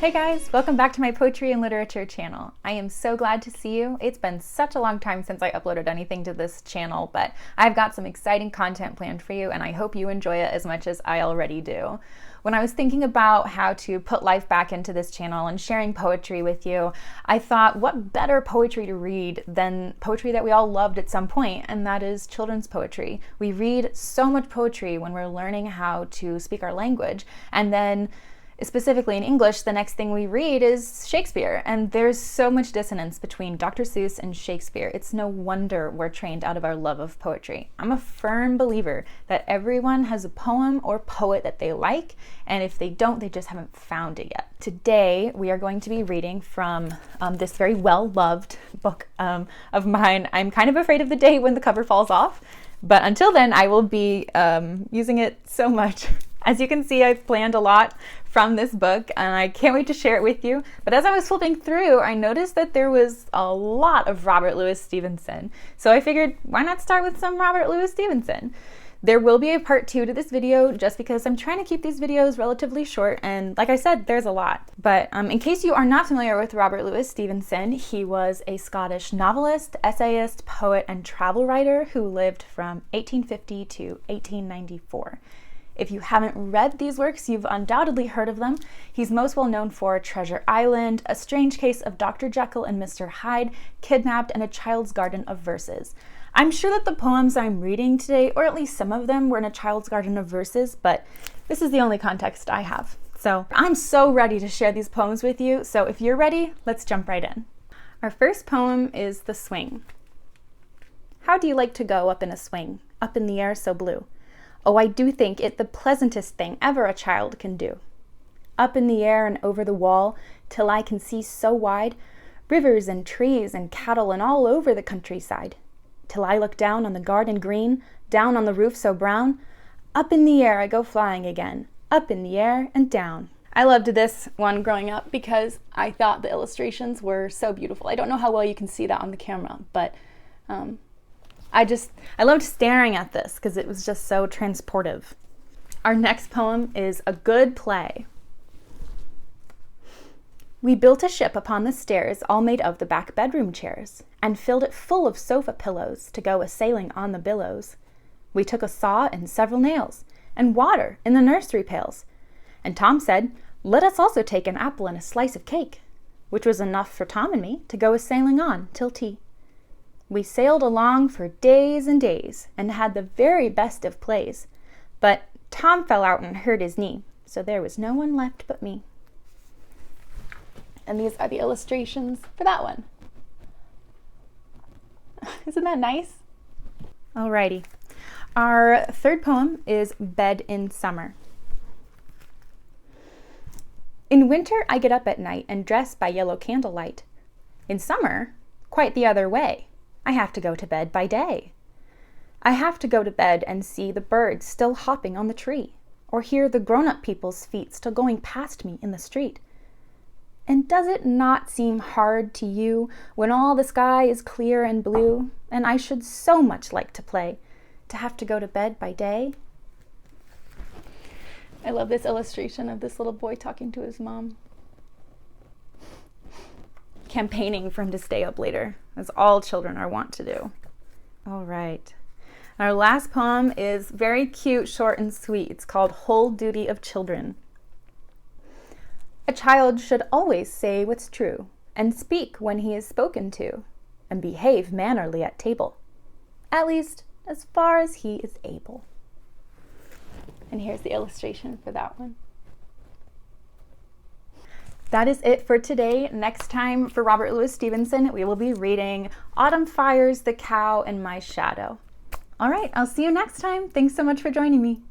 Hey guys, welcome back to my poetry and literature channel. I am so glad to see you. It's been such a long time since I uploaded anything to this channel, but I've got some exciting content planned for you and I hope you enjoy it as much as I already do. When I was thinking about how to put life back into this channel and sharing poetry with you, I thought what better poetry to read than poetry that we all loved at some point, and that is children's poetry. We read so much poetry when we're learning how to speak our language, and then specifically in English, the next thing we read is Shakespeare, and there's so much dissonance between Dr. Seuss and Shakespeare. It's no wonder we're trained out of our love of poetry. I'm a firm believer that everyone has a poem or poet that they like, and if they don't, they just haven't found it yet. Today, we are going to be reading from this very well-loved book of mine. I'm kind of afraid of the day when the cover falls off, but until then, I will be using it so much. As you can see, I've planned a lot from this book and I can't wait to share it with you. But as I was flipping through, I noticed that there was a lot of Robert Louis Stevenson. So I figured, why not start with some Robert Louis Stevenson? There will be a part 2 to this video just because I'm trying to keep these videos relatively short, and like I said, there's a lot. But in case you are not familiar with Robert Louis Stevenson, he was a Scottish novelist, essayist, poet, and travel writer who lived from 1850 to 1894. If you haven't read these works, you've undoubtedly heard of them. He's most well known for Treasure Island, A Strange Case of Dr. Jekyll and Mr. Hyde, Kidnapped, and A Child's Garden of Verses. I'm sure that the poems I'm reading today, or at least some of them, were in A Child's Garden of Verses, but this is the only context I have. So I'm so ready to share these poems with you, so if you're ready, let's jump right in. Our first poem is The Swing. How do you like to go up in a swing, up in the air so blue? Oh, I do think it the pleasantest thing ever a child can do. Up in the air and over the wall, till I can see so wide, rivers and trees and cattle and all over the countryside. Till I look down on the garden green, down on the roof so brown, up in the air I go flying again, up in the air and down. I loved this one growing up because I thought the illustrations were so beautiful. I don't know how well you can see that on the camera, but I loved staring at this because it was just so transportive. Our next poem is A Good Play. We built a ship upon the stairs, all made of the back bedroom chairs, and filled it full of sofa pillows to go a-sailing on the billows. We took a saw and several nails, and water in the nursery pails. And Tom said, let us also take an apple and a slice of cake, which was enough for Tom and me to go a-sailing on till tea. We sailed along for days and days, and had the very best of plays. But Tom fell out and hurt his knee, so there was no one left but me. And these are the illustrations for that one. Isn't that nice? Alrighty. Our third poem is Bed in Summer. In winter, I get up at night and dress by yellow candlelight. In summer, quite the other way. I have to go to bed by day. I have to go to bed and see the birds still hopping on the tree, or hear the grown-up people's feet still going past me in the street. And does it not seem hard to you when all the sky is clear and blue, and I should so much like to play, to have to go to bed by day? I love this illustration of this little boy talking to his mom, campaigning for him to stay up later, as all children are wont to do. All right. Our last poem is very cute, short, and sweet. It's called Whole Duty of Children. A child should always say what's true, and speak when he is spoken to, and behave mannerly at table, at least as far as he is able. And here's the illustration for that one. That is it for today. Next time for Robert Louis Stevenson, we will be reading Autumn Fires, The Cow, and My Shadow. All right, I'll see you next time. Thanks so much for joining me.